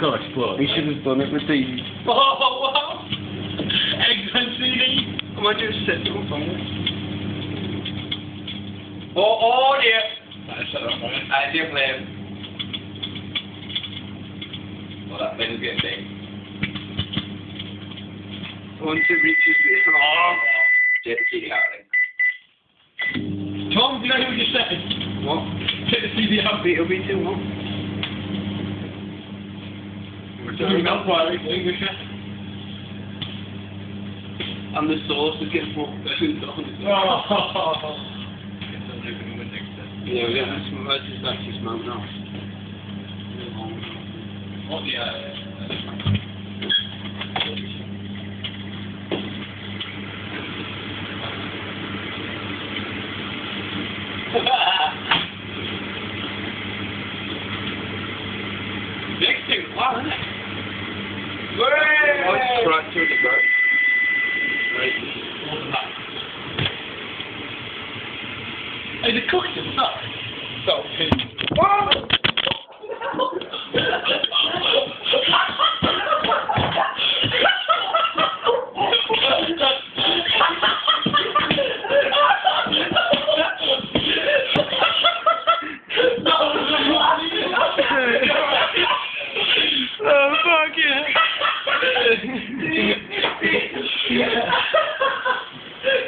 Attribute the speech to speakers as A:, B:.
A: course, but...
B: We should have done it with the...
A: Oh, wow! Eggs on CD!
B: I might just set it up on it.
A: Oh, dear!
C: That's alright.
A: I did play. Well, that thing's getting big.
B: Once it reaches the...
A: Oh! Take the CD out of it. Tom, do you know what you just said?
B: What?
A: Take the CD out.
B: It'll be too long.
A: Doing that while it's English.
B: And the sauce is getting put too long.
A: Oh!
B: Yeah, we got this. That's just mountain off.
A: Oh, yeah. Next thing, wow, isn't it?
B: Oh, it's right through the back.
A: Right. Hey, the cooked and stuff. So,